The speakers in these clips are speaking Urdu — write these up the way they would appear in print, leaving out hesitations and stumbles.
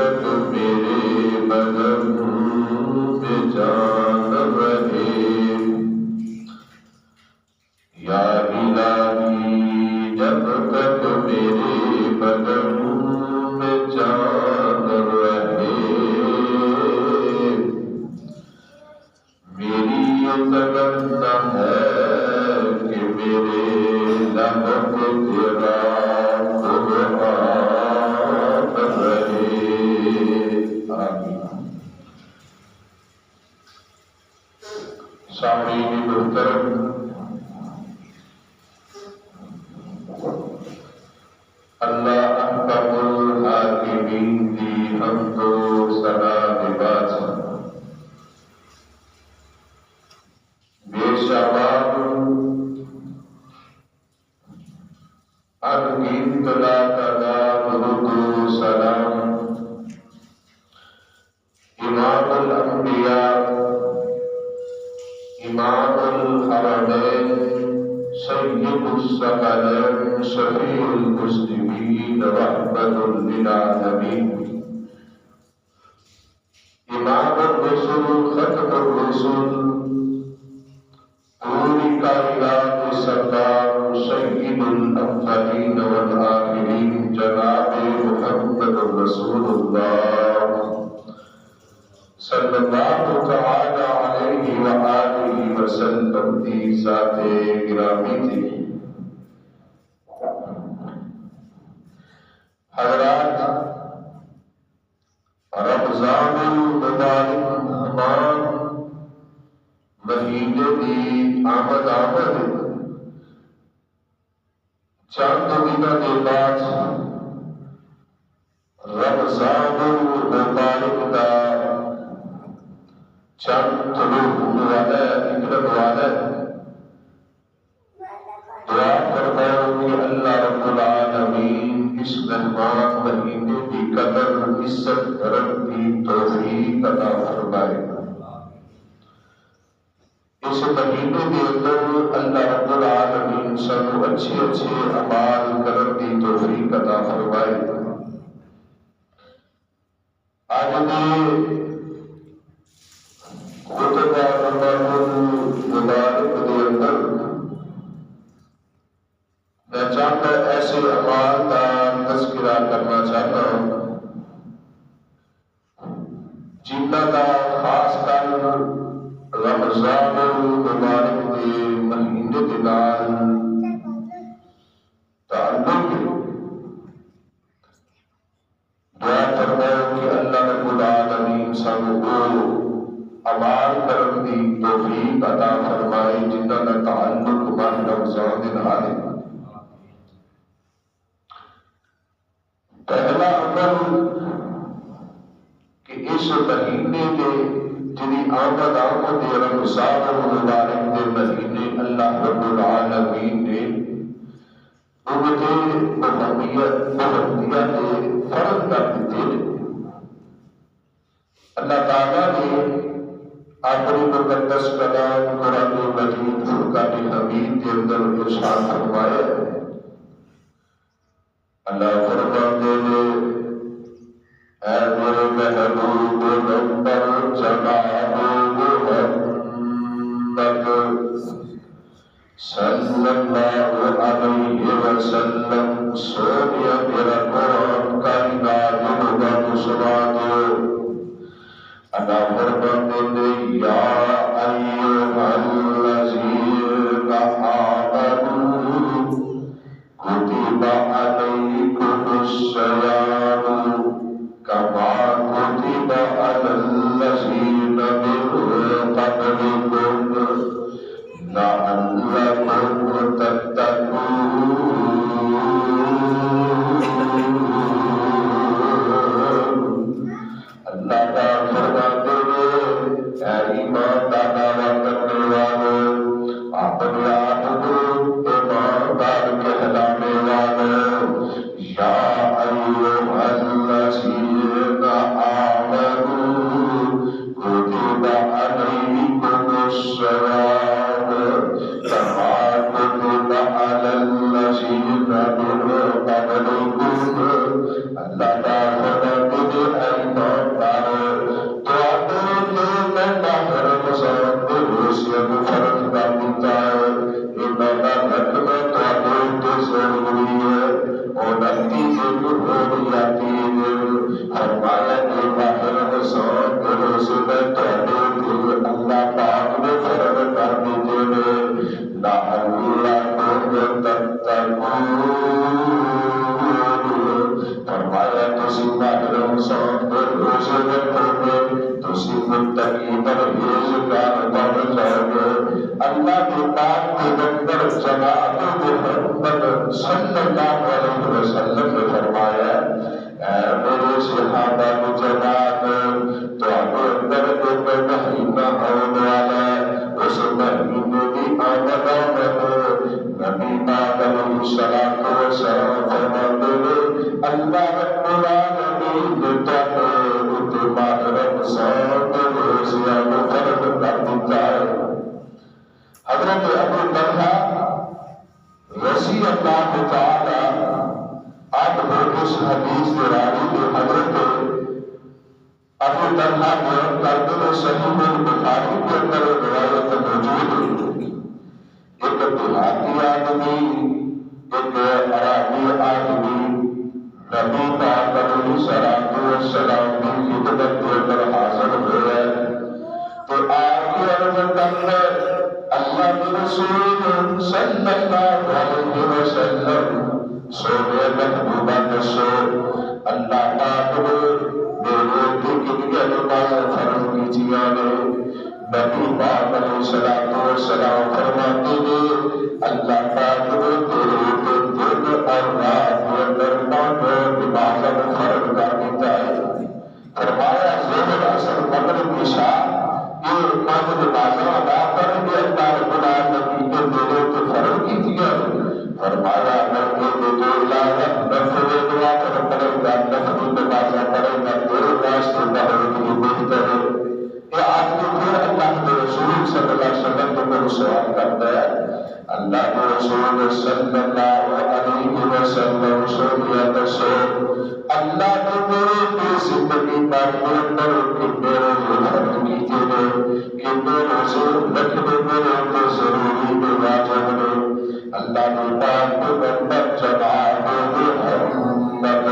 تک میرے بدن میں جان رہے، یا الہی جب تک میرے بدن میں جان رہے، میری یہ تمنا ہے کہ میرے لب پہ تیرا قرآن رہے۔ آمین۔ سامعین محترم، اللہ احکم الحاکمین دی حمد و ثنا نبات بے شمار انگیت لا تعداد درود و سلام امام الانبیاء امام الحرمین سید الثقلین شفیع المسلمین رحمت للعالمین امام الرسل ختم الرسل پوری کائنات سردار سید الاولین والآخرین جناب محمد رسول اللہ صلی اللہ تعالی علیہ وآلہ وسلم کی ذات گرامی تھی۔ حضرات، رمضان المبارک ہمان مہینے کی آمد چند دنوں کے بعد رمضان المبارک کا چند طلوع ہونے والا ہے، نکلنے والا ہے۔ دعا فرماؤ کہ اللہ رب العالمین اس مہمان مہینے کی قدر عزت کرم کی توفیق عطا فرمائے۔ اس مہینے کے اندر اللہ رب العالمین سب اچھے اعمال کرنے کی توفیق عطا فرمائے۔ آج بھی خطبہ مبارک کے اندر میں چاہتا ایسے اعمال کا تذکرہ کرنا چاہتا ہوں جنہاں کا خاص کر رمضان المبارک کے مہینے کے نال تعلق ہے۔ دعا فرماؤ کہ اللہ رب العالمین سانوں کو اعمال کرن دی توفیق عطا فرمائے جنہاں کا تعلق من رمضان دے نال ہے۔ پہلا عمل کہ اس مہینے کے جنی آمد رمضان المبارک کے مہینے اللہ رب العالمین نے محمدیت فرض کر دیتے۔ اللہ تعالیٰ نے اپنی مقدس کلام قرآن مجید فرقان حمید کے اندر ارشاد فرمایا ہے۔ اللہ فرماتے ہیں اے میرے محبوب نمبر جناب محمد صلی اللہ علیہ وسلم، سونیا میرا قرآن کائنات کو سنا دو۔ اللہ فرماتے ہیں یا ایھا الذین آمنوا کتب علیکم الصیام کما کتب علی الذین من قبلکم لعلکم تتقون۔ اللہ کا فرماتے ہیں اے ایمان کا دعویٰ کرنے والوں، اپنے آپ کو ایماندار کہلانے والوں، یا ایھا الذین آمنوا کتب علیکم الصیام کما کتب علی الذین من قبلکم۔ اللہ کا فرماتے ہیں اللہ کے پاک پیغمبر جناب محمد صلی اللہ علیہ وسلم نے فرمایا اے میرے صحابہ کی جماعت تو اندر ایک مہینہ ہونے والا ہے اس مہینے کی آمد نبی پاک علیہ الصلوۃ والسلام فرماتے ہیں اللہ رب العالمین نے تو ماہ رمضان کے روزیہ کو فرض کر دیتا ہے۔ حضرت ابو طلحہ رضی اللہ تعالی عنہ اس حدیث کے راوی کے حضرت ابو طلحہ بیان کرتے ہیں صحیح البخاری کے اندر روایت موجود ہے۔ ایک دیہاتی آدمی ایک عربی آدمی نبی پاک علیہ الصلوۃ والسلام کی خدمت کے اندر حاضر ہوئے تو آپ کی عرض کرتے اللہ کے رسول صلی اللہ علیہ وسلم سونے محبوبہ نشو اللہ پاک نے میرے کتنی نمازیں فرض کیجیے نبی پاک علیہ الصلوۃ والسلام فرماتے ہیں اللہ پاک نے تیرے دن اور رات کے اندر نمازیں فرض کر دیتا ہے۔ فرمایا ظہر عصر مغرب عشاء یہ پانچ نمازیں ادا کریں گے اللہ رب العالمین کے دلوں کو فرض کیجیے۔ فرمایا میں نے جو علاوہ نفل دعا کر پڑے گا نفل نمازیں پڑھے گا تیرے واسطے بہت ہی بہتر ہے۔ یہ آدمی پھر اللہ کے رسول صلی اللہ علیہ وسلم کو سوال کرتا ہے اللہ کے رسول صلی اللہ علیہ وسلم اللہ نے میرے زندگی پر اندر کتنے فرض کیتے ہیں کتنے روزے رکھنے میرے کو ضروری میں واجب نے اللہ نے پاک پیغمبر جناب محمد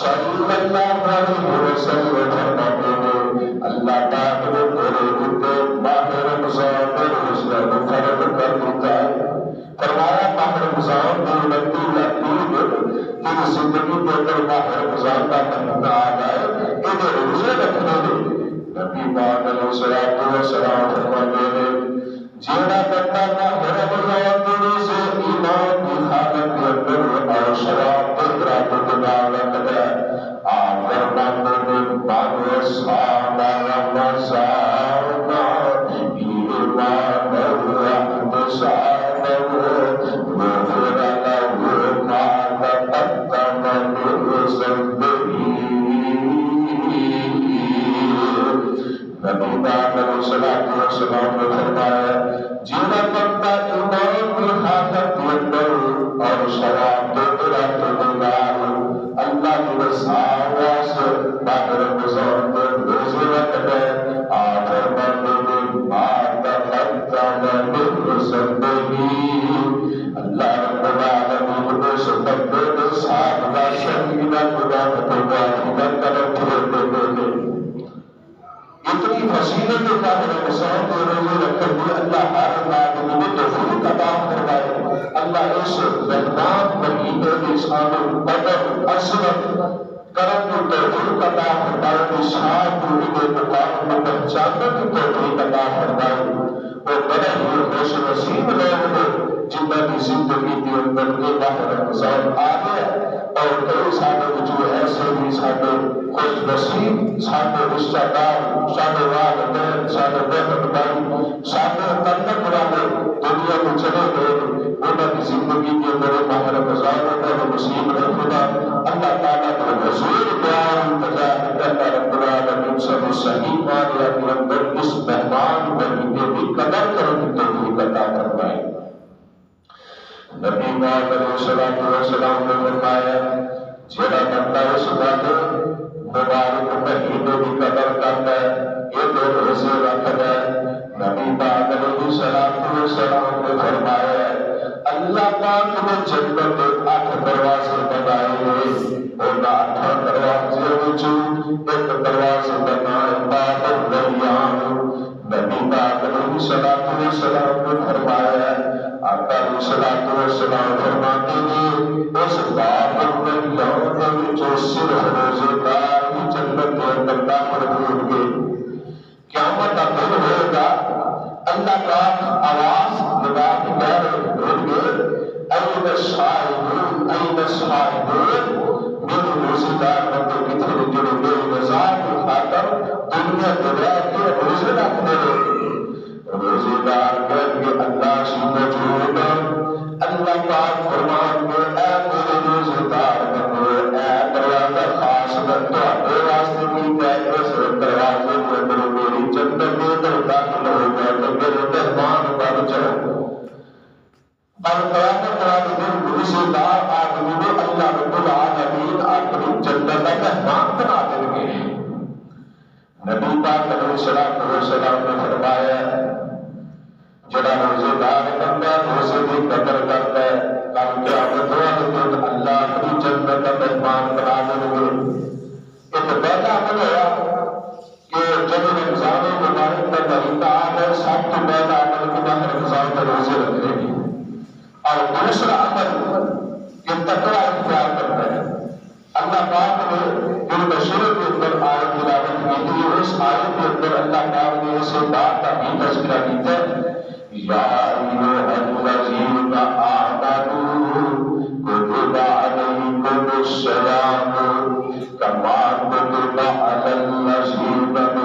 صلی اللہ علیہ وسلم فرماتے ہیں اللہ پاک نے میرے کتنے ماہ رمضان میں روزہ فرض کر دیتا ہے۔ فرمایا ماہ رمضان میں لگتی تیری زندگی کے اندر ماہ رمضان کا مہینہ آ جائے انہیں روزے رکھنے دے۔ نبی پاک علیہ الصلوۃ والسلام فرماتے ہیں جیڑا بندہ ماہ رمضان کے روزے ایمان کی حالت کے اندر اور شراب کے ارادے کے بعد رکھتا ہے آپ فرماتے ہیں مانو صام رمضان ایمان واحتساب غفر له ما تقدم من ذنبه۔ نبی پاک علیہ الصلوۃ والسلام نے فرمایا جیڑا بندہ ایمان کی حالت کے اندر اور شراب کے ارادے کے بعد اللہ کی رضا سے ماہ رمضان میں روزے رکھتا ہے آپ فرماتے ہیں ما تقدم من ذنبه اللہ رب العالمین کو سبب دے ساتھ کا شہیدہ خدا کو معافی کرم پھیر دے اتنی فضیلت ماہ رمضان کے روزے رکھنے میں اللہ ہر آدمی کو توفیق عطا فرمائے۔ اللہ اس مہمان مہینے کے سامنے بدر عظمت کرم کی توفیق عطا فرمائے کہ شان پوری کے مقام کو پہچاننے کی توفیق عطا فرمائے۔ وہ بڑے ہی خوش نصیب لوگ ہیں جنہوں کی زندگی کے اندر یہ ماہ رمضان آ گیا اور کئی سارے جو ایسے بھی سارے خوش نصیب سارے رشتہ دار سارے والدین سارے بہن بھائی سارے تعلق والے دنیا میں چلے گئے انہوں کی زندگی کے اندر ماہ رمضان میں نصیب ہے خدا اللہ تعالیٰ کا حضور بیان کرتا ہے اللہ رب العالمین سب صحیح معنی کے اندر اس مہمان مہینے کی قدر کرنے کی توفیق عطا فرمائے۔ نبی پاک علیہ الصلوۃ والسلام نے فرمایا جڑا بندہ اس بات مبارک مہینے کی قدر کرتا ہے یہ تو روزے رکھتا ہے نبی پاک علیہ الصلوۃ والسلام نے فرمایا اللہ پاک نے جنت کے 8 دروازے بنائے ہوئے ان 8 دروازے ایک دروازے بنائے باب الریان نبی پاک علیہ الصلوۃ والسلام نے فرمایا آقا علیہ الصلوۃ والسلام فرماتے ہیں اس باب الریان میں جو صرف روزے دار ہی جنت کے اندر داخل ہوں گے۔ قیامت کا دن ہوگا اللہ کا آواز میرے روزے دار بندے کتنے جڑے میرے نظام کی خاطر دنیا دنیا کے روزے رکھتے رہے روزے دار کہہ کے اللہ سے موجود اللہ پاک فرمان کے اے میرے روزے دار بندے اے دروازہ خاص بندہ اے واسطے کی کہ اس دروازے کے اندر میری جنت کے اندر داخل ہو گیا تو میرے مہمان بن جاؤ بل قیامت والے دن روزے دار آدمی کو اللہ رب العالمین اپنی جنت کا مہمان بنا دیں گے نبی پاک علیہ السلام نے فرمایا جڑا روزے دار بندہ روزے کی قدر کرتا ہے کل قیامت والے دن اللہ اپنی جنت کا مہمان بنا دیں گے ایک پہلا عمل ہوا کہ جب رمضان مبارک کا مہینہ آ گیا سب تو پہلا عمل کہ رمضان کا روزے رکھنے کی اور دوسرا عمل یہ تقوی اختیار کرتا ہے اللہ پاک نے جو بشیر کے اندر آیت تلاوت کی تھی اس آیت کے اندر اللہ پاک نے اسے بات کا بھی تذکرہ کی ہے یا ایھا الذین آمنوا کتب علیکم الصیام کما کتب علی الذین من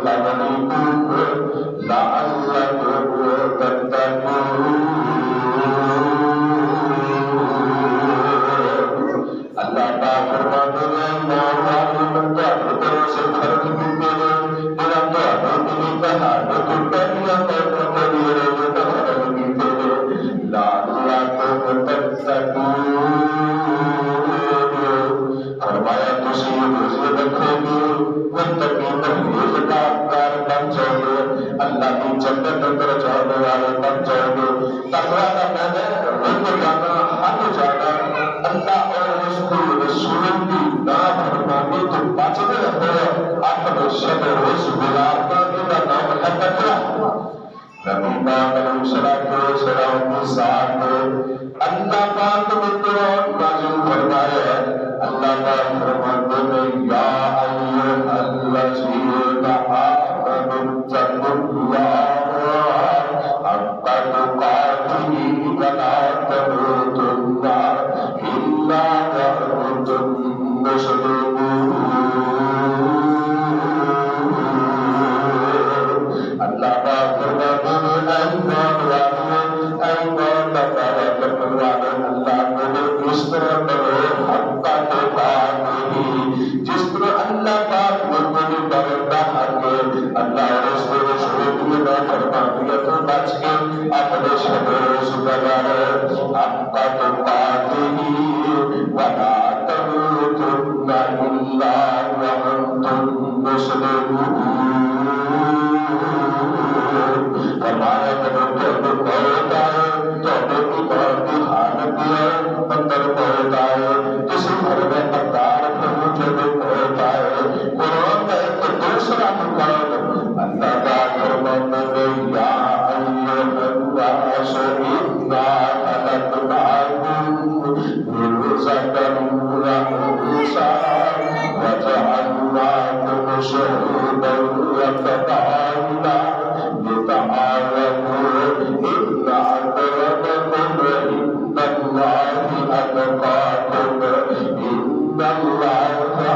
قبلکم لعلکم تتقون اللہ پاک فرماتے ہیں ایمان والے بندہ طرف سے فرض کیتے ہیں بنا تو اپنی کہا تو پہلیا تو پہلی روزے کا فرض کیتے ہیں لعلکم تتقون فرمایا تسی روزے رکھو گے متقین پرہیزگار بن جاؤ گے اللہ کی جنت اندر جانے والے بن جاؤ گے تقویٰ کا معنی رنگ جانا حق جانا اللہ اور اس کو رسول کی نافرمانی تو بچنے رہتے اپنے شب روز گزارنا ان کا نام ہے تقویٰ نبی پاک علیہ السلام کے ساتھ اللہ پاک نے قرآن نازل فرمایا اللہ پاک فرماتے ہیں یا ایھا الذین آمنوا اتقوا اللہ حق تقاتہ ولا تموتن الا وانتم مسلمون اللہ پاک فرماتے ہیں ایمان والو ایمان تقوی کرنے والے اللہ کو اس طرح کرو حق تقاتہ جس طرح اللہ پاک نے برتا حق اللہ اس کو رسول کی نافرمانی تو بچ کے اپنے شب روز گزارے حق تقاتہ ولا تموتن الا وانتم مسلمون فرمایا جب تم بہت آئے تو بہت کی حالت ہے اندر بہت آئے کسی گھر میں اقدار جب بہت آئے قرآن کا ایک دوسرا مقام اللہ کا فرماتے ہیں یا ایھا الناس انا خلقناکم من ذکر وانثى وجعلناکم شعوبا وقبائل لتعارفوا ان اکرمکم عند اللہ اتقاکم ان اللہ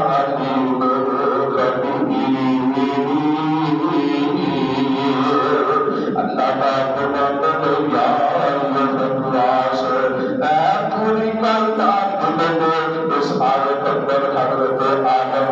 علیم خبیر اللہ پاک فرماتے ہیں یا ایھا الناس اے پوری کائنات میں اس آیت اندر حضرت آدم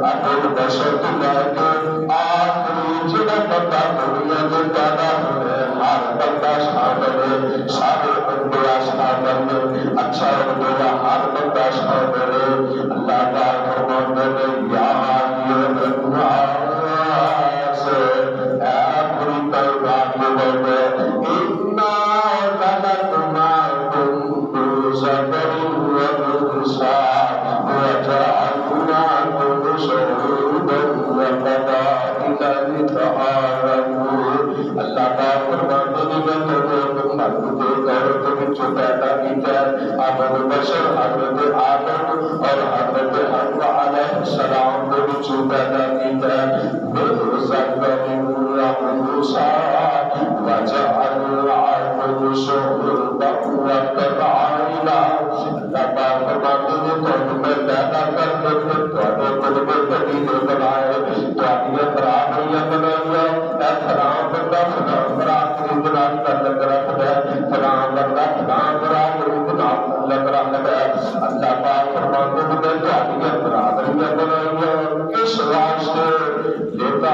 اپنے بشر کو لے کے آخری جڑا بندہ دنیا میں پیدا ہوئے ہر بندہ شامل ہے سارے انبیاء شامل ہیں اچھا اور برا ہر بندہ شامل ہے اللہ پاک فرماتے ہیں یا ایھا الناس اے پوری کائنات میں انا خلقناکم من ذکر وانثى وجعلناکم شعوبا وقبائل لتعارفوا اللہ پاک فرماتے ہیں میں تمہیں مرد کے عورت وچوں پیدا کیتا ہے آدم بشر حضرت آدم اور حضرت حوا علیہ السلام کے وچوں پیدا کیتا ہے من ذکر وانثى وجعلناکم شعوبا وقبائل اللہ پاک فرماتے ہیں ਦੀਆਂ ਬਰਾਬਰੀਆਂ ਬਣਾਈਆਂ। ਇਹ ਫਲਾਂ ਬੰਦਾ ਫਲਾਂ ਬਰਾਬਰੀ ਬਣਾ ਤਲਕ ਰੱਖਦਾ, ਫਲਾਂ ਬੰਦਾ ਫਲਾਂ ਬਰਾਬਰੀ ਬਣਾ ਤਲਕ ਰੱਖਦਾ। ਅੱਲਾਹ ਪਾਕ ਫਰਮਾਉਂਦੇ ਨੇ ਤੁਹਾਡੀਆਂ ਬਰਾਬਰੀਆਂ ਬਣਾਈਆਂ ਕਿਸ ਵਾਸਤੇ? ਲੇਤਾ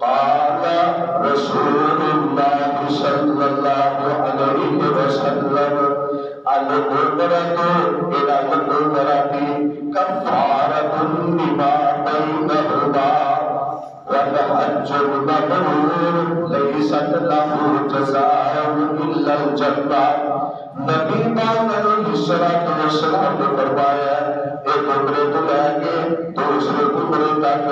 قال رسول الله صلى الله عليه وسلم العمرة إلى العمرة كفارة لما الحج المبرور ليست له جزاء الا الجنہ. نبی پاک علیہ السلام نے فرمایا ایک عمرے تو لے کے دوسرے عمرے تک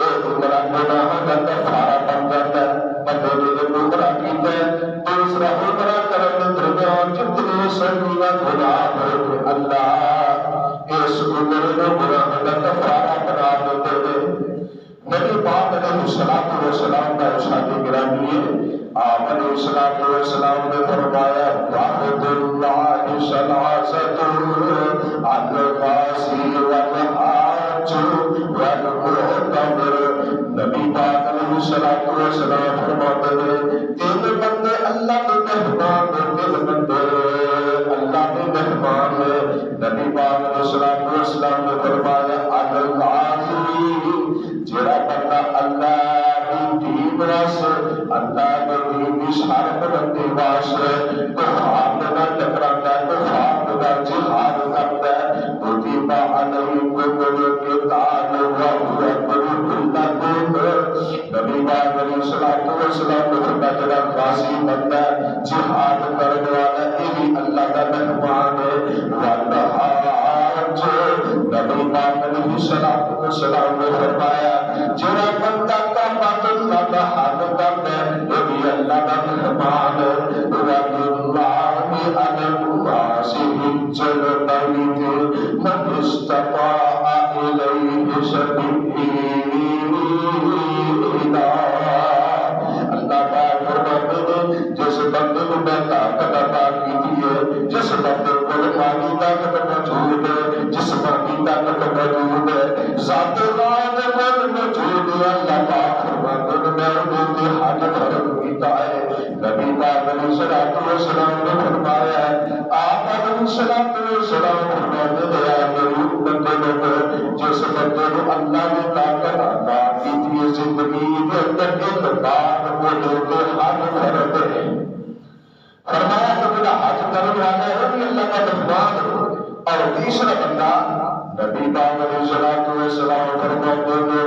ایک عمرہ گناہ کا کفارہ بن جاتا ہے. بندے نے ایک عمرہ کیتا ہے دوسرا عمرہ کرنے درمیان جتنے سنگینا گناہ ہوئے اللہ اس عمرے میں گناہ کا کفارہ بنا دیتے ہیں. نبی پاک علیہ السلام کا ارشاد گرامی ہے. آپ علیہ السلام نے فرمایا وعد اللہ ثلاثۃ القاصی والحاج والمعتمر. نبی پاک علیہ السلام فرماتے ہیں تین بندے اللہ کے مہمان ہیں. تین بندے اللہ کے مہمان ہیں. نبی پاک علیہ السلام نے فرمایا القاصی جڑا بندہ اللہ کی دین رس اللہ کے دین کی شرط بندی واسطے کفار نہ ٹکراتا ہے کفار کا جہاد کرتا ہے. کتب علیکم القتال وهو كره لكم. نبی پاک علیہ السلام نے فرمایا جڑا غازی بندہ جہاد کرنے والا یہ اللہ کا مہمان ہے. والحاج نبی پاک علیہ السلام نے فرمایا جڑا بندہ کعبۃ اللہ کا حج کرتا ہے وہ بھی اللہ کا مہمان ہے. وَلِلَّهِ عَلَى النَّاسِ حِجُّ الْبَيْتِ مَنِ اسْتَطَاعَ إِلَيْهِ سَبِيلًا. اللہ تعالیٰ فرماتے ہیں جس بندے کو میں طاقت عطا کی ہے جس بندے کو مالی طاقت موجود ہے جسمانی طاقت موجود ہے ذات راز من موجود ہے. اللہ پاک فرماتے ہیں میں انہیں کے حج فرض کیتا ہے. نبی پاک علیہ السلام نے فرمایا ہے آپ علیہ السلام فرماتے ہیں میری امت لوگ جس بندے کو اللہ نے طاقت عطا کی ہے زندگی کے اندر ایک بار وہ لوگ حج فرض ہے. فرمایا کہ میرا حج کرنے والا ہے وہ بھی اللہ کا مہمان ہے. اور تیسرا بندہ نبی پاک علیہ السلام فرماتے ہیں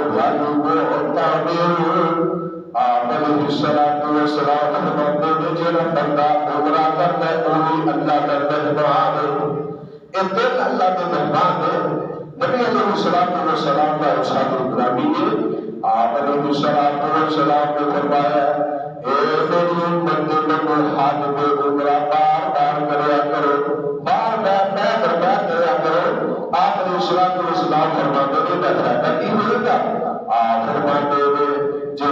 آپ علیہ السلام فرماتے ہیں جڑا بندہ عمرہ کرتا ہے وہ بھی اللہ کا مہمان ہے. یہ دن اللہ کے مہمان ہے. نبی علیہ السلام کا ارشاد گرامی ہے. آپ علیہ السلام نے فرمایا اے میری امت کو حج پہ عمرہ بار بار کریا کرو بار بار کریا کرو. آپ علیہ السلام فرماتے ہیں میں فائدہ کی ہوئے گا. آپ فرماتے ہیں جو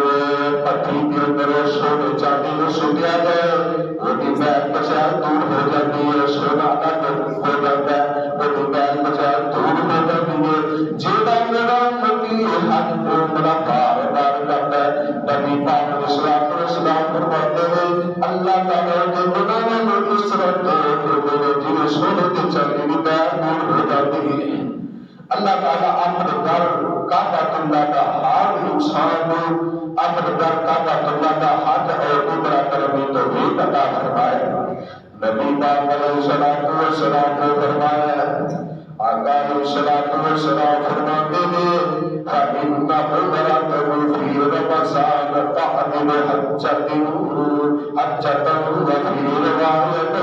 پتھی کے اندر سونے چاندی کو سٹیا جائے وہ بھی بیل بچار دور ہو جاتی ہے. سونا کا ہو جاتا ہے وہ بھی بیل بچار دور ہو جاتی ہے. جیڑا میرا مکی حج کو بڑا بار بار کرتا ہے. نبی پاک علیہ السلام فرماتے ہیں اللہ تعالیٰ کے گناہوں میں اس طرح جنہیں سونے کے چاندی کی بیل دور ہو جاتی ہے. اللہ تعالیٰ اپنے گھر کعبۃ اللہ کا ہر انسان کو اپنے گھر کعبۃ اللہ کا حج اور عمرہ کرنے کی توفیق عطا فرمائے. نبی پاک علیہ السلام نے فرمایا آقا علیہ السلام فرماتے ہیں فَإِنَّ عُمْرَتَهُ فِي رَمَضَانَ تَعْدِلُ حَجَّةً وَفِي رِوَایَةٍ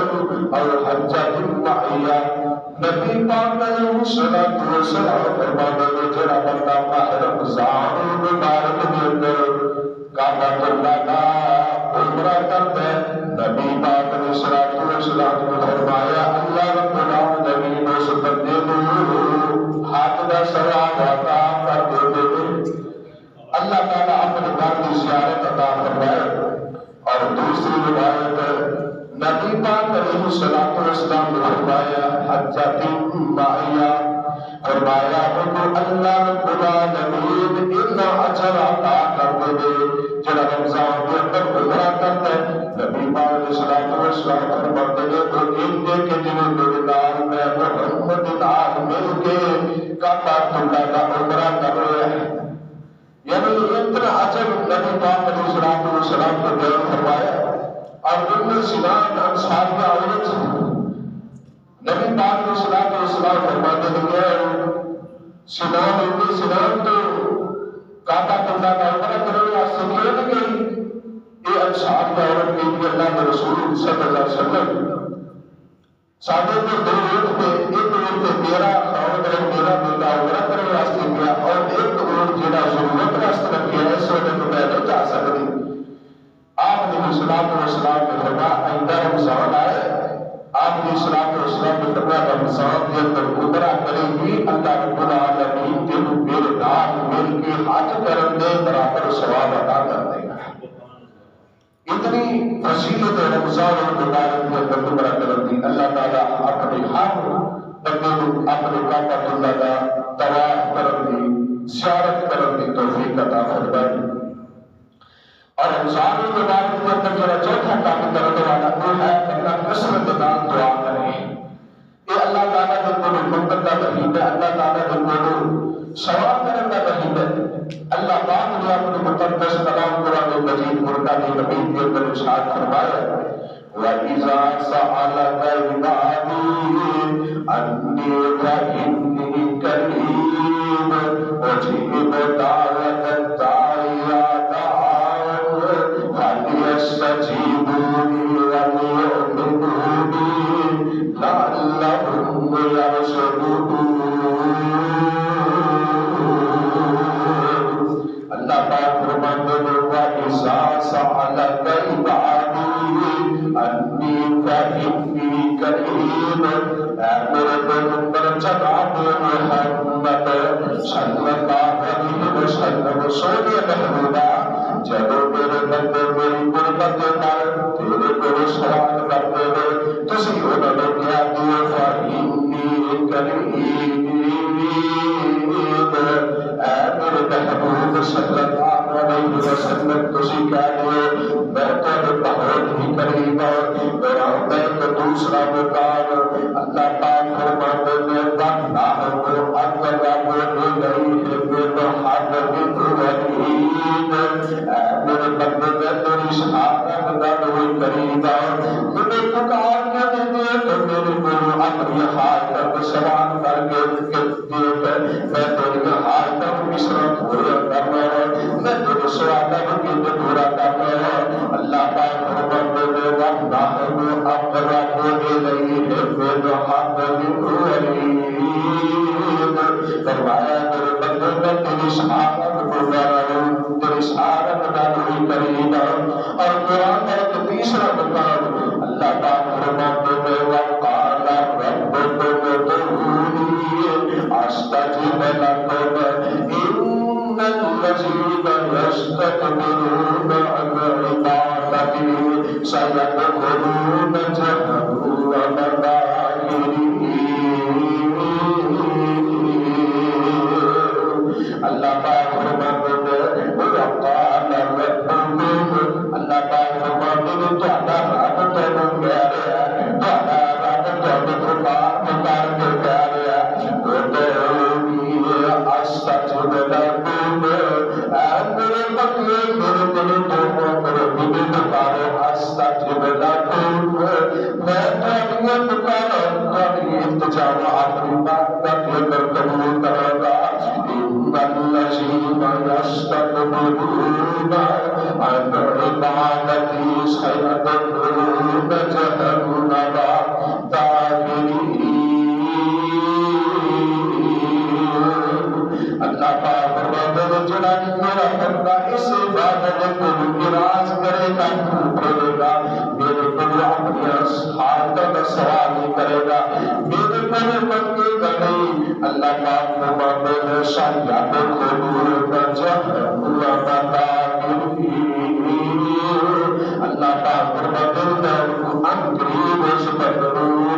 أَوْ حَجَّةٍ مَعِیَّةٍ. نبی پاک علیہ السلام فرماتے ہیں جڑا بندہ ماہ رمضان مبارک کے اندر کعبۃ اللہ کا عمرہ کرتا ہے. نبی پاک علیہ السلام نے فرمایا اللہ رب العالمین اس بندے کو حج کا ثواب عطا کر دیتے ہیں. اللہ تعالیٰ اپنے گھر کی زیارت عطا فرمائے. اور دوسری روایت نبی پاک علیہ السلام نے فرمایا حجۃ معیہ فرمایا ان اللہ رب العالمین اتنا اجر عطا کر دے جڑا رمضان کے اندر عمرہ کرتا ہے. نبی پاک علیہ السلام فرماتے ہیں تو ان دے کے جنہوں میرے نال میں محمد نال مل کے کعبۃ اللہ کا عمرہ کر رہے ہیں. یعنی اتنا اجر نبی پاک علیہ السلام کو بیان فرمایا. اور ان سنان انصار کا عورت نبی پاک علیہ السلام سادے کو دو اونٹ پہ ایک اونٹ پہ میرا خاوند ہے میرا بیٹا عمرہ کرنے واسطے گیا اور ایک اونٹ جڑا ضرورت واسطے رکھیا ہے اس وقت میں نہیں جا سکتی آپ نے السلام نے فرمایا آئندہ رمضان آئے آپ نے السلام نے فرمایا رمضان کے اندر عمرہ کرے گی اللہ رب العالمین کے میرے نام مل کے حج کرن دے برابر ثواب عطا کر دے گا اتنی فضیلت رمضان المبارک کے اندر عمرہ کرن دی اللہ تعالیٰ اپنے ہر بندے کو اپنے کعبۃ اللہ کا طواف کرن دی زیارت کرن دی توفیق عطا فرمائے اور رمضان المبارک کے اندر جو چوتھا کام کرنے والا وہ ہے بندہ کثرت نال دعا کرے یہ اللہ تعالیٰ کے کو منتقل کا مہینہ اللہ تعالیٰ کے کو ثواب کرنے کا مہینہ اللہ پاک نے اپنے مقدس کلام قرآن مجید فرقان حمید کے اندر ارشاد فرمایا وَإِذَا سَأَلَكَ عِبَادِي عَنِّي فَإِنِّي قَرِيبٌ أُجِيبُ دَعْوَةَ الدَّاعِ إِذَا دَعَانِ فَلْيَسْتَجِيبُوا لِي وَلْيُؤْمِنُوا بِي لَعَلَّهُمْ يَرْشُدُونَ اللہ پاک فرماتے ہیں وَإِذَا سَأَلَكَ عِبَادِي عَنِّي فَإِنِّي قَرِيبٌ اے میرے پیغمبر جناب محمد صلی اللہ علیہ وسلم سونے محبوبہ جب میرے بندے میری قربت پر تیرے کو سوال کرتے ہیں تسی انہوں نے کیا دیا فَإِنِّي قَرِيبٌ اے میرے محبوب صلی اللہ علیہ وسلم تسی کہہ دیا میں تو بہت ہی قریب ہوں میرا میں دوسرا مقام اللہ پاک فرماتے ہیں وَاللَّهُ أَقْرَبُ إِلَيْهِ مِنْ حَبْلِ الْوَرِيدِ اے میرے بندے میں تیری شہادت نال ہوئی قریب ہوں مجھے پکار کے دے تو میرے کو اپنی حاجت سوال کر کے دیکھ میں تیری حاجت مصر پورا کر رہا ہوں میں تیرے سوالوں کے پورا کر رہا ہوں اللہ پاک فرماتے ہیں وَاللَّهُ أَقْرَبُ إِلَيْهِ مِنْ حَبْلِ الْوَرِيدِ فرمایا میرے بندے میں تیری شہادت کو کر رہا ہوں تیری شہادت نال ہوئی قریب ہوں اور قرآن کا تیسرا مقام اللہ پاک فرماتے ہیں وَقَالَ رَبُّكُمُ ادْعُونِي أَسْتَجِبْ لَكُمْ إِنَّ الَّذِينَ يَسْتَكْبِرُونَ عَنْ عِبَادَتِي سَيَدْخُلُونَ جَهَنَّمَ دَاخِرِينَ اللہ پاک فرماتے ہیں وَقَالَ رَبُّكُمْ اللہ پاک فرماتے ہیں تہاڈا رب تینوں کہہ رہا ہے تہاڈا رب تہاڈے پکار کے کہہ رہا ہے ادعونی استجب لکم اے میرے بندے میرے دل تو میرے دل پکارو استجب لکم میں تمہیں پکاروں تمہیں التجا اپنی بات کا قبول کروں گا الذين يستكبرون عن عبادتي سيدخلون جهنم داخرين اللہ پاک فرماتے ہیں جنہاں میرا بندہ اس عبادت کو ناراض کرے گا کرے گا میرے کو اپنی حالت کا سوال نہیں کرے گا میرے کو بندے کا نہیں اللہ پاک فرماتے ہیں شاید خلود جہنم داخرین اللہ پاک فرماتے ہیں ان قریب اس پر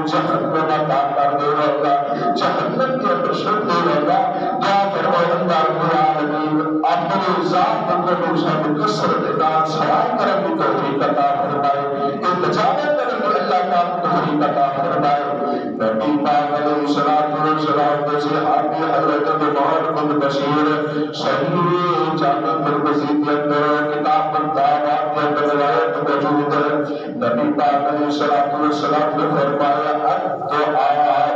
جہنم عطا کر دے گا جہنم کے اندر شد دے گا دعا فرمائندہ العالمین اپنی ذات کو سب کثرت نال سوال کرنے کی توفیق عطا فرمائے التجا کرنے کی اللہ پاک توفیق عطا فرمائے نبی پاک علیہ الصلوۃ والسلام کے صحابی حضرت نعمان بن بشیر صحیح جامع ترمذی کے اندر کتاب الدعوات کے اندر روایت موجود ہے نبی پاک علیہ الصلوۃ والسلام نے فرمایا الدعاء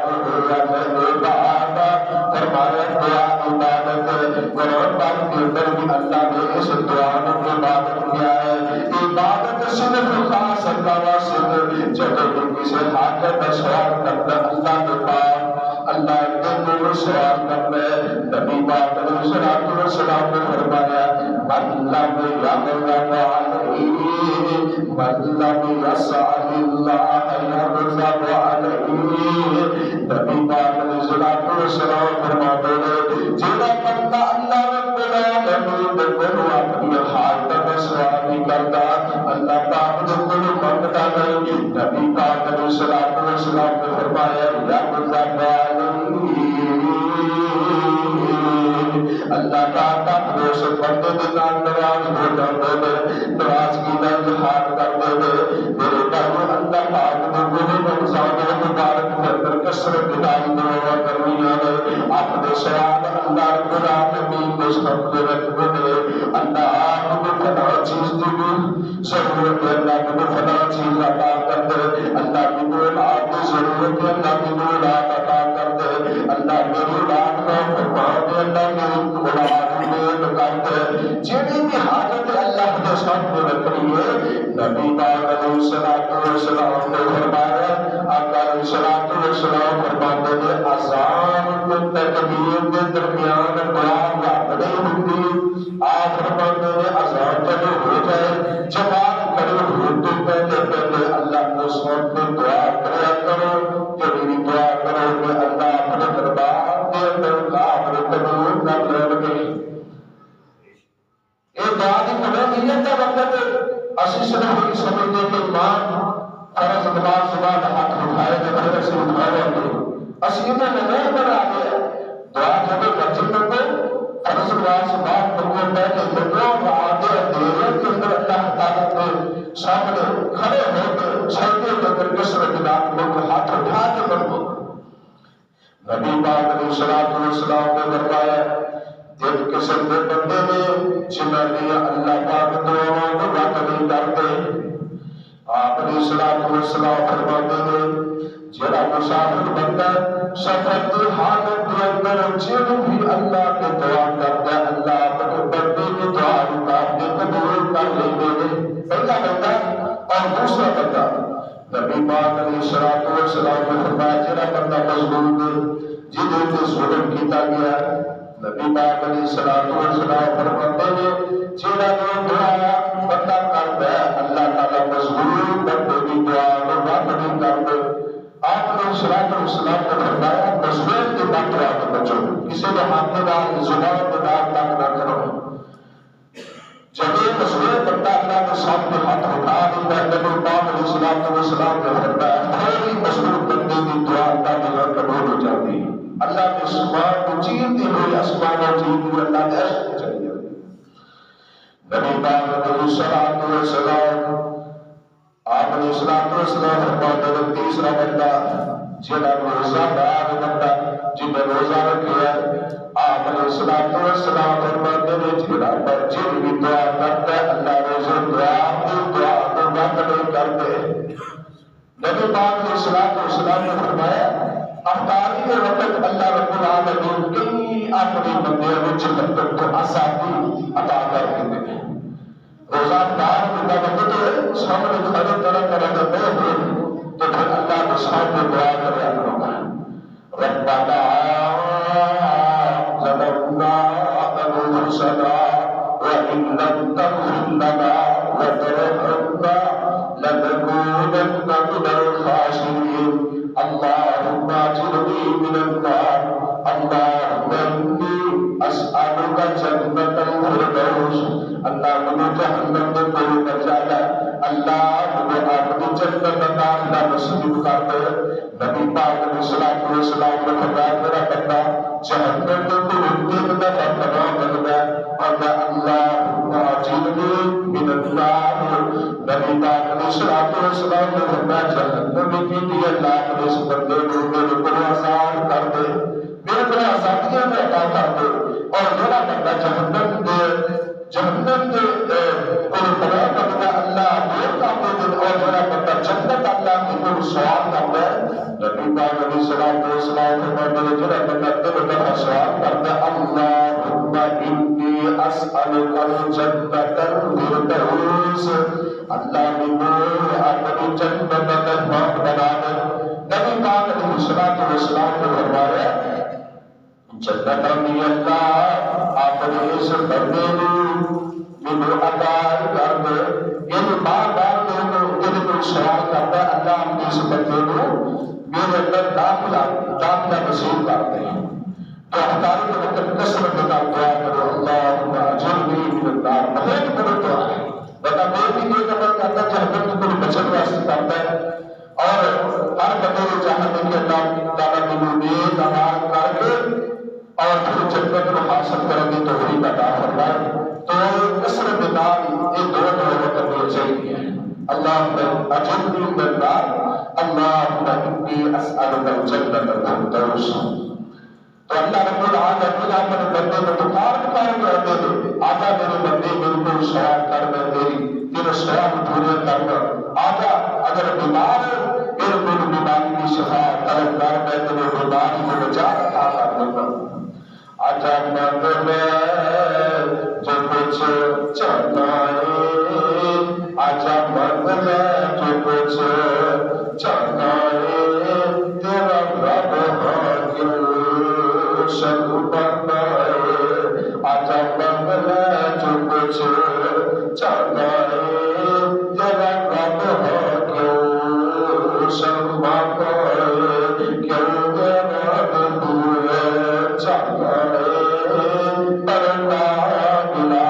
فرمایا دعا عبادت قرآن پاک کے اندر بھی اللہ نے اس دعا کو عبادت کیا ہے عبادت صرف خاص اللہ سے جب کسی حاجت کا سوال کرتا اللہ کے پاس اللہ کے سوال کرتا ہے نبی پاک علیہ السلام نے فرمایا من لم يغضب عليه من لم يسأل الله يغضب عليه نبی پاک علیہ السلام فرماتے ہیں جڑا بندہ اللہ رب العالمین دے کولوں اپنی حاجت کا سوال نہیں کرتا اللہ پاک دے کولوں منگتا نہیں نبی پاک علیہ السلام نے فرمایا یغضب علیہ اللہ تعالیٰ اس بندے کے نام ناراض ہو جاتے ہیں ناراضگی کا اظہار کرتے ہیں میرے بھائیو اللہ پاک نے گناہ رمضان مبارک کے اندر کثرت دعائیں دعا کرنیاں نے اپنے سوال اللہ رب العالمین کے سامنے رکھتے ہیں اللہ آپ کو فلاں چیز دی ضرورت ہے اللہ کو فلاں چیز عطا کر دے اللہ کی اولاد کی ضرورت ہے اللہ کی اولاد عطا کر دے اللہ میری اولاد کو فرما دے اللہ میری اولاد میں کرتے جڑی بھی حاجت اللہ کے سامنے رکھنی ہے نبی پاک علیہ السلام نے فرمایا آقا علیہ السلام فرماتے ہیں اذان و تکبیر کے درمیان دعا یاد نہیں ہوتی آپ فرماتے ہیں اذان جب ہو جائے جماعت کھڑے ہوتے پہلے پہلے اللہ کو سامنے دعا کریا کرو کہ میری دعا کرو کہ اللہ اپنے دربار کے اندر آپ نے قبول کر لے یہ دعا کی قبولیت کا وقت اسی صرف یہ سمجھتے کہ ایمان فرض نماز صبح ہاتھ اٹھائے تو پھر اسے اٹھا رہے ہیں اسی نے نہیں بنا دیا دعا جب مسجد میں فرض نماز صبح پڑھنے پہلے لوگوں آگے اندھیرے کے اندر اللہ تعالیٰ کے سامنے کھڑے ہو کے سجدے کے اندر کثرت دعا لوگ ہاتھ اٹھا کے بنو نبی پاک علیہ السلام نے فرمایا ایک قسم کے بندے نے جنہوں نے اللہ پاک دعاؤں کو رد نہیں کرتے آپ علیہ السلام فرماتے ہیں جڑا مسافر بندہ سفر کی حالت کے اندر جب بھی اللہ کے دعا کرتا ہے اللہ اپنے بندے کی دعا رکاوٹ کے قبول کر لیتے ہیں پہلا بندہ اور دوسرا بندہ نبی پاک علیہ السلام نے فرمایا جڑا بندہ مظلوم ہے جنہیں پہ ظلم کیتا گیا نبی پاک علیہ السلام فرماتے ہیں جڑا یہ دعا بندہ کرتا ہے اللہ تعالیٰ مظلوم بندے کی دعا کو رد نہیں کرتے آپ نے السلام نے فرمایا مظلوم کے بعد دعا کو بچو کسی کے ہاتھ میں دار زبان کے دار تک نہ کرو جب یہ مظلوم بندہ اللہ کے سامنے ہاتھ اٹھا دیتا ہے نبی پاک علیہ السلام نے فرمایا کوئی مظلوم بندے کی دعا اللہ کے گھر قبول ہو جاتی ہے اللہ کے سبحان کو چیرتے ہوئے اسمان اور چیرتے ہوئے اللہ کے عرش میں چلی جاتی نبی پاک علیہ السلام آپ علیہ السلام فرماتے ہیں تیسرا بندہ جنہاں روزہ دار بندہ جنہیں روزہ رکھا آپ علیہ السلام فرماتے ہیں جنہاں پر جن بھی دعا کرتا ہے اللہ روزہ دعا کو رد نہیں کرتے نبی پاک علیہ السلام نے فرمایا افطاری کے وقت اللہ رب العالمین کئی اپنی بندے وچ مطلب تو آسانی عطا کر دیتے ہیں روزہ افطار کا وقت ہے سامنے کھڑے طرح طرح کے بے ہوئے تو پھر اللہ کے سامنے دعا کریا کرو گا ربنا ظلمنا انفسنا وان لم تغفر لنا وترحمنا لنكونن من الخاسرين اللهم اجرني من النار اللهم اني اسالك جنة الفردوس اللہ مجھے جہنم میں کوئی بچانا اللہ مجھے اپنی جنت کا داخلہ نصیب کر دے نبی پاک علیہ السلام نے فرمایا میرا بندہ جہنم میں کوئی تین دفعہ پناہ مانگتا ہے اور اللہم اجرنی من النار نبی پاک علیہ السلام نے فرمایا جہنم میں کی دی اللہ نے اس بندے کو میرے کو آزاد کر دے میرے کو آزادیاں میں عطا کر دے اور میرا بندہ جہنم کے کوئی بڑا بندہ اللہ دیر کرتے دن اور میرا بندہ جنت اللہ کی کوئی سوال کرتا ہے نبی پاک علیہ السلام فرماتے ہیں جڑا بندہ دل کا سوال کرتا ہے اللہم انی اسألک الجنة الفردوس، اللہ مجھے اپنی جنت کا مہمان بنا دے۔ نبی پاک علیہ الصلوۃ والسلام نے فرمایا جنت میں اللہ اپنے اس بندے کو عطا کر دے، یعنی بار بار میرے کو سوال کرتا ہے اللہ اپنے اس بندے کو میرے اندر داخلہ نصیب کرتے ہیں۔ تو افطاری کے وقت کثرت کا دعا کرو اللہم اجرنی من النار، بہت بڑا دعا ہے۔ بتا میں بھی یہ کرنا چاہتا جہنم کی کوئی بچت واسطے کرتا ہے، اور ہر بندے کو چاہتا کہ اللہ تعالیٰ کو نیک اعمال کر کے اور پھر جنت کو حاصل کرنے کی توفیق عطا فرمائے۔ تو کثرت نال یہ دو دعا کرنی چاہیے، اللہم اجرنی من النار، اللہم انی اسألک الجنة الفردوس۔ تو اللہ رب العالمین اپنے بندے کو پکار کہتے ہیں آجا میرے بندے میرے کو سوال کر میں تیرے سوال پورے کرنا، آجا اگر بیمار ہے میرے کو بیماری کی شفا طلب کر میں تیرے بیماری کو بچا عطا کر دوں۔ آجا مرد میں جو کچھ چاہتا ہے، آجا مرد میں جو کچھ چاہتا ہے، تیرا رب حاکم سب بندہ ہے۔ آجا مرد میں جو کچھ چاہتا ہے، تیرا رب حاکم سب بندہ ہے۔ کیوں تیرا رب چاہتا ہے پر لا الہ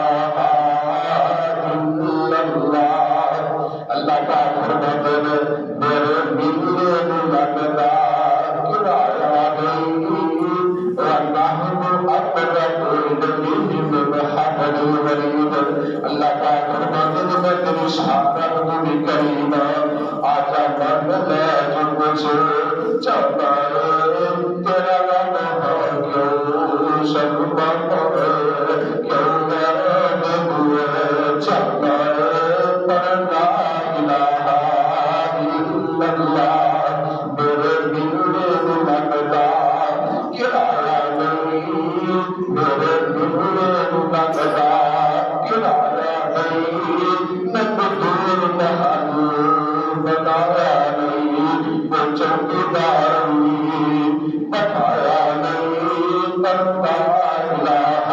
الا اللہ۔ اللہ کا فرماتے ہیں میرے ملنے میں لگتا کرایہ نہیں، وَنَحْنُ أَقْرَبُ إِلَيْهِ مِنْ حَبْلِ الْوَرِيدِ۔ اللہ کا فرماتے ہیں میں تیری شہادت کو بھی قریب آجا مرد میں جو کچھ چاہتا ہے، تیرا رب حاکم سب بندہ ہے۔ کیوں میرا رب چاہتا ہے پر لا الہ الا اللہ، میرے ملنے میں لگتا کرایہ نہیں، میرے ملنے میں لگتا کرایہ نہیں، میں تو دور محل بنایا نہیں، میں چوکیدار بتایا نہیں، پر لا الہ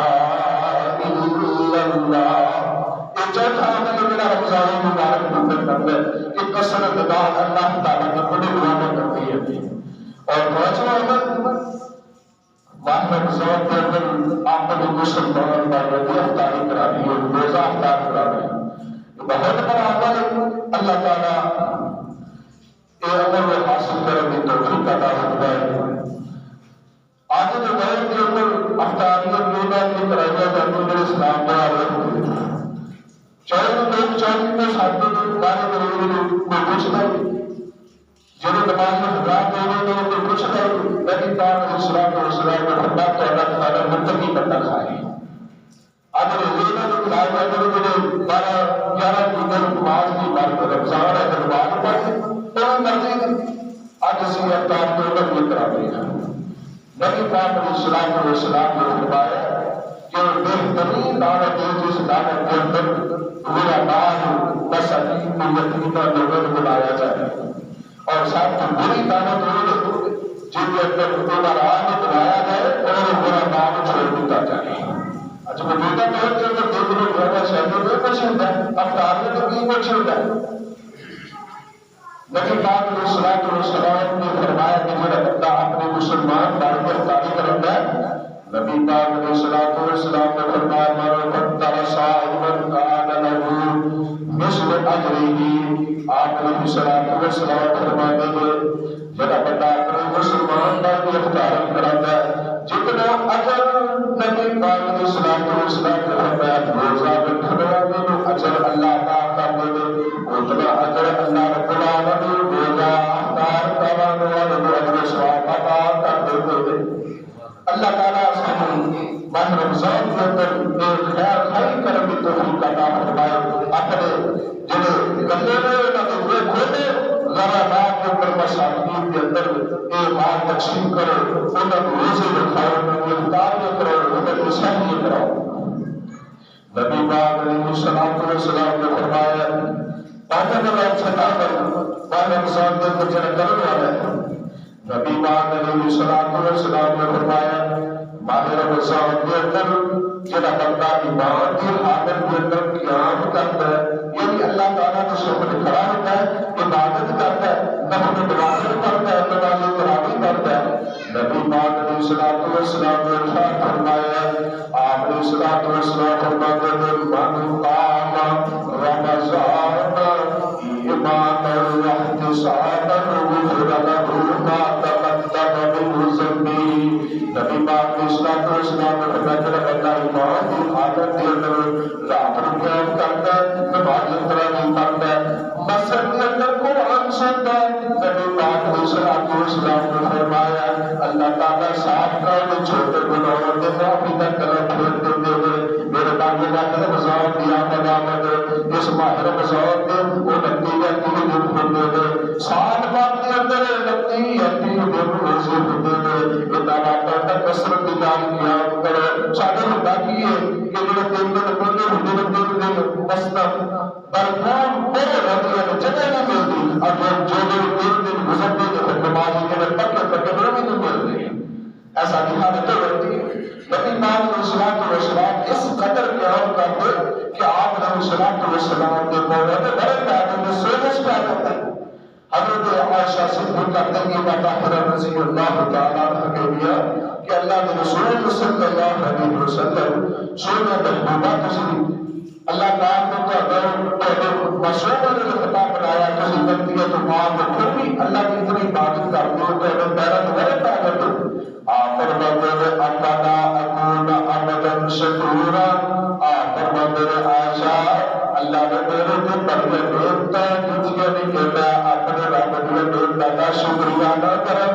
الا اللہ۔ یہ چوتھا عمل میرا رمضان مبارک مندر کرتا ہے کہ کثرت دعا اللہ تعالیٰ کی بڑی دعا کرتی ہے۔ اور پانچواں عمل ماہ رمضان کے اندر آپ نے مسلمان بھائیوں افطاری کرانی ہے، روزہ افطار کرانا ہے، بہت بڑا عمل ہے۔ اللہ تعالیٰ یہ عمل حاصل کرنے کی توفیق عطا فرمائے۔ آج کے دور کے اندر افطاریت روزہ کی کرائیاں جاتی میرے اسلام دار چاہے لوگ چاہتے ہیں ساتھ بارے کوئی پوچھتا ہے جنہیں نماز میں خطاب دینے میں کوئی پوچھتا ہے نبی پاک علیہ الصلوۃ والسلام نے فرمایا کہ اللہ تعالیٰ متقی بندہ کھائے۔ اگر روزہ میں کھائے جائے تو جنہیں 12-11 دن نماز کی بات رمضان ہے نماز پڑھے تو مرضی آج اسی افطار کے اندر یہ کراتے ہیں۔ نبی پاک علیہ الصلوۃ والسلام نے فرمایا کہ بہترین دعوت ہے جس دعوت کے اندر غرباء مساکین یتیمہ لوگوں کو بلایا جائے، اور ساتھ میں بری دعوت ہے جن کے اندر عمراء کو بلایا جائے اور غرباء کو چھوڑ دیتا جائے۔ اچھا موجودہ دور کے اندر دیکھ لوگ زیادہ شہروں میں کچھ ہوتا ہے، افطار میں تو نہیں کچھ ہوتا ہے۔ نبی پاک علیہ الصلوۃ والسلام نے فرمایا کہ میرا بندہ اپنے مسلمان بھائی کو افطاری کرتا ہے، نبی پاک علیہ الصلوۃ والسلام نے فرمایا من فطر صائما کان له مثل اجرہ۔ آپ علیہ الصلوۃ والسلام فرماتے ہیں میرا بندہ اپنے مسلمان بھائی کو افطاری کرتا ہے جتنا اجر نبی پاک علیہ الصلوۃ والسلام نے فرمایا روزہ رکھنے والے کو اجر اللہ عطا کر دے گا، اتنا اجر اللہ رب العالمین روزہ افطار کرنے والے کو اجر ثواب عطا کر دے گا۔ اللہ تعالیٰ ماہ رمضان کے اندر ایک خیر خائی کرنے کی توفیق عطا فرمائے، اپنے جنہیں گلے میں نہ کھولے ذرا رات کے اوپر مساکین کے اندر ایک بار تقسیم کرو، انہیں روزے دکھاؤ، انہیں افطار کرو، انہیں نصیحت کراؤ۔ نبی پاک علیہ السلام نے فرمایا پاکہ میں چھٹا کر پاکہ مسان دے کچھ کرنے والا ہے. نبی پاک علیہ السلام نے فرمایا ماہ رمضان کے اندر جڑا بندہ ایمان کی حالت کے اندر قیام کرتا ہے یعنی اللہ تعالیٰ کے سامنے کھڑا ہوتا ہے عبادت کرتا ہے نفل نوافل کرتا ہے نماز تراویح کرتا ہے. نبی پاک علیہ السلام نے ارشاد فرمایا آپ علیہ السلام فرماتے ہیں من قام رمضان ایمانا واحتسابا غفر له ما تقدم من ذنبه. نبی پاک علیہ السلام نے فرمایا کہ بندہ ایمان کی حالت کے اندر رات کو قیام کرتا ہے نماز تراویح کرتا ہے مسجد کے اندر قرآن سنتا ہے. نبی پاک علیہ السلام نے فرمایا اللہ تعالیٰ صاف کر چھوٹے گناہوں کے معافی کا کرم پھیر دیتے ہوئے میرے باقی کا رمضان کی آمد اس ماہ رمضان میں وہ 29 دن ہوتے ہوئے سال بعد کے اندر 29 دن روزے ہوتے ہوئے یہ تعالیٰ کا کثرت کی جاری قیام کرو. سارے ہوتا کی ہے کہ جو 3 دن پہلے ہوتے 3 دن مسلم برکان بڑے رضی ہے جگہ نہیں ملتی اور جو 3 دن گزرتے ہیں نمازی کے پکے پکے بھی نہیں ملتے. ایسا کی حالت ہوتی ہے. نبی پاک علیہ السلام اس قدر قیام کرتے کہ آپ علیہ السلام کے مولا میں بڑے پیادے میں سوئنس پہ آتا ہے. حضرت عائشہ صدیقہ طیبہ طاہرہ رضی اللہ تعالیٰ عنہ کے لیا کہ اللہ کے رسول صلی اللہ علیہ وسلم سونا محبوبہ کسی اللہ تعالیٰ کو مسئولہ نے خطاب بنایا کسی بنتی ہے تو ماں کو پھر بھی اللہ کی اتنی عبادت کرتے ہو تو اگر پیرا تو بڑے پیادے دو آپ فرماتے ہیں اپنا اکون عبدن شکورا. آپ فرماتے ہیں عائشہ اللہ نے میرے کو پڑھنے دیتا ہے کچھ نہیں کہتا اپنے رب کے دیتا کا شکریہ نہ کریں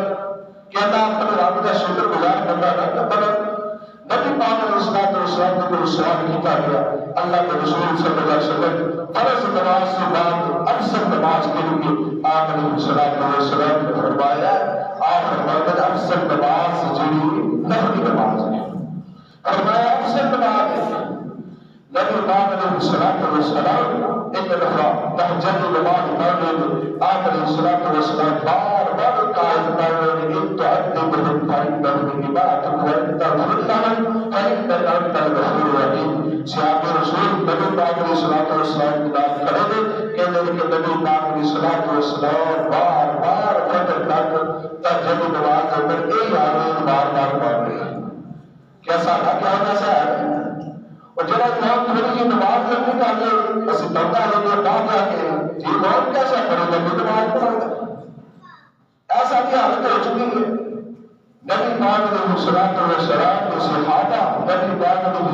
کہتا اپنے رب کا شکر گزار بندہ نہ کریں. نبی پاک علیہ السلام نے کوئی سوال کیا گیا اللہ کے رسول صلی اللہ علیہ وسلم فرض نماز کے بعد افضل نماز کے لیے آپ علیہ السلام نے فرمایا آپ فرماتے ہیں افضل نماز جڑی نفلی نماز ہے. فرمایا افضل نماز ہے. نبی پاک علیہ السلام ایک دفعہ تہجد نماز پڑھنے آپ علیہ السلام بار بار قائد پڑھنے ان تعددهم فإنهم عبادك وإن تغفر لهم فإنك أنت الغفور الرحيم. صحابہ رسول نبی پاک علیہ السلام کی بات کریں گے کہ نبی پاک علیہ السلام بار بار فجر تک تہجد نماز میں ایک آدمی بار بار پڑھ رہے ہیں. کیسا تھا کیا ایسا ہے اور جب امام تھوڑی یہ نماز لگنے کا کہ بس بندہ لگے باہر جا کے یہ امام کیسا کرے لگے نماز پڑھا گا ایسا کی حالت ہو چکی ہے. نبی پاک علیہ السلام کے صحابہ نبی پاک علیہ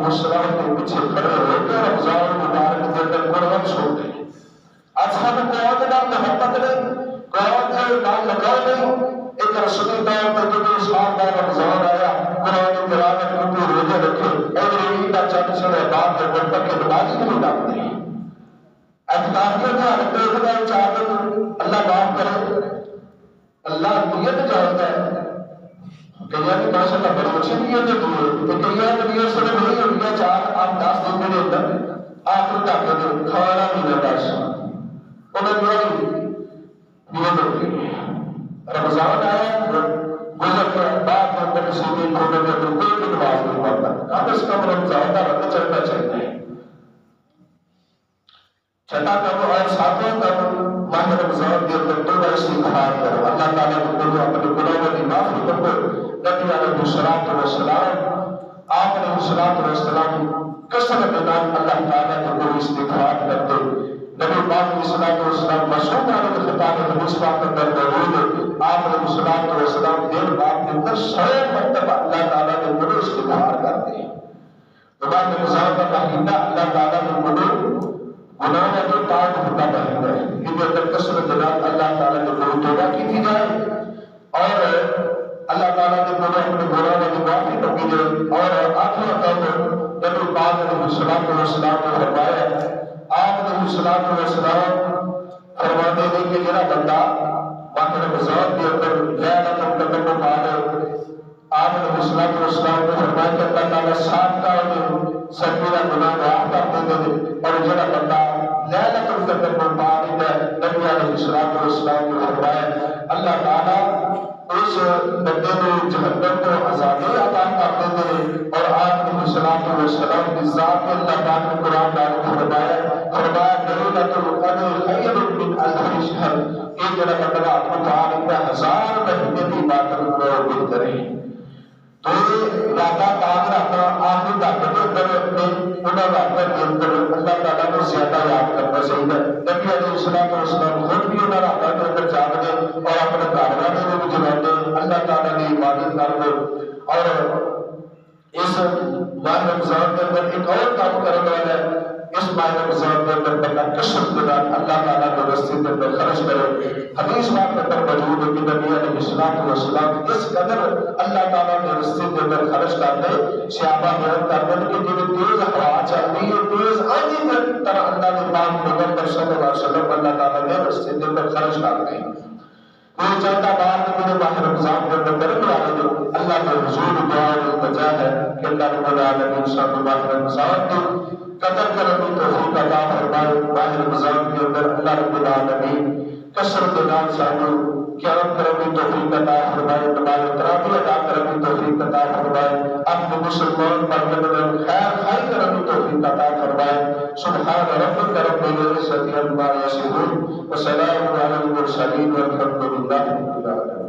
السلام کے پیچھے کھڑے ہو کے رمضان مبارک کے اندر قرآن سنتے ہیں. اصحاب قرآن کے نام محبت نہیں قرآن کے نام لگاؤ نہیں. ایک رسولی طور پر جو اسلام کا رمضان آیا قرآن کی تلاوت کو روزے رکھے اور عید کا چند سنے بعد میں بڑھ کے نمازی نہیں ڈالتے ہیں. اعتکافیوں کا دیکھنا چاہتے اللہ معاف کرے اللہ نیت جانتا ہے. کئی آدمی ماشاء اللہ بڑی اچھی نیت ہوتی ہے تو کئی آدمی نیت سے نہیں ہوتی ہے 4-8-10 دن کے اندر آخر تک کھانا نہیں رہتا انہیں نیت ہوتی ہے. رمضان آیا گزر کے بعد میں اندر کسی بھی کونے میں کوئی بھی نماز نہیں پڑھتا. کم از کم رمضان کا رد چلنا چاہیے. چھٹا کرو اور ساتواں کرو ماہ رمضان کے اندر توبہ استغفار کرو اللہ تعالیٰ کو بولو اپنے گناہوں کی معافی کرو. نبی علیہ السلام آپ علیہ السلام کثرت نام اللہ تعالیٰ کو کوئی استغفار کرتے. نبی پاک علیہ السلام مسعود علیہ خطاب حدیث پاک اندر موجود آپ علیہ السلام دیر بعد کے اندر 100 مرتبہ اللہ تعالیٰ کے بڑے استغفار کرتے ہیں. بعد رمضان کا مہینہ اللہ تعالیٰ کے بڑے گناہ جو پاک ہوتا مہینہ ہے کہ اندر کثرت نام اللہ تعالیٰ کے بڑے توبہ کی دی جائے اور اللہ تعالیٰ کے بڑے اپنے گناہوں کی معافی مانگی جائے. اور آخر تک نبی پاک علیہ السلام نے فرمایا آپ علیہ السلام فرماتے ہیں کہ جڑا بندہ ماہ رمضان کے اندر لیلۃ القدر کو پائے آپ علیہ السلام نے فرمایا کہ اللہ تعالیٰ 7 کا سکینہ گناہ معاف کر دیندے نے اور جڑا بندہ لیلۃ القدر کو پا لیتا ہے نبی علیہ الصلوۃ والسلام نے فرمایا اللہ تعالیٰ اس بندے کو جہنم کو آزادی عطا کر دیتے ہیں اور آپ علیہ الصلوۃ والسلام کی ذات میں اللہ پاک نے قرآن میں فرمایا لیلۃ القدر خیر من الف شہر یہ جڑا بندہ آپ کو پا لیتا ہے 1000 مہینے کی عبادت کرو بہتر ہے تو راتہ کام رکھنا آخری دھاگے کے اندر میں انہوں نے اپنے دل پر اللہ تعالیٰ کو زیادہ یاد کرنا چاہیے نبی علیہ الصلوۃ والسلام خود بھی انہوں نے راتہ کے اندر جاگتے اور اپنے گھر والے کو بھی جلاتے اللہ تعالیٰ کی عبادت کرتے اور اس ماہ رمضان کے اندر ایک اور کام کرنے والا ہے اس ماہ رمضان کے اندر بندہ کثرت کے ساتھ اللہ تعالیٰ کے راستے کے اندر خرچ کرے حدیث پاک کے اندر موجود ہے کہ نبی علیہ الصلوۃ والسلام اس قدر اللہ تعالیٰ کے راستے کے اندر خرچ کرتے صحابہ بیان کرتے ہیں کہ جب تیز ہوا چلتی ہے تیز آندھی کی طرح اللہ کے پاک پیغمبر صلی اللہ علیہ وسلم اللہ تعالیٰ کے راستے کے اندر خرچ کرتے ہیں کوئی چاہتا بات میرے ماہ رمضان کے اندر کرنے والے جو اللہ کے حضور دعا التجا ہے کہ اللہ رب العالمین صاحب ماہ رمضان کی قدر کرنے کی توفیق عطا فرمائے ماہ رمضان کے اندر اللہ رب العالمین کثرت نام صاحب قیام کرنے کی توفیق عطا فرمائے نماز تراویح ادا کرنے کی توفیق عطا فرمائے اپنے مسلمان پر خیر خائی کرنے کی توفیق عطا فرمائے سبحان ربک رب العزت عما یصفون وسلام علی المرسلین والحمد للہ رب العالمین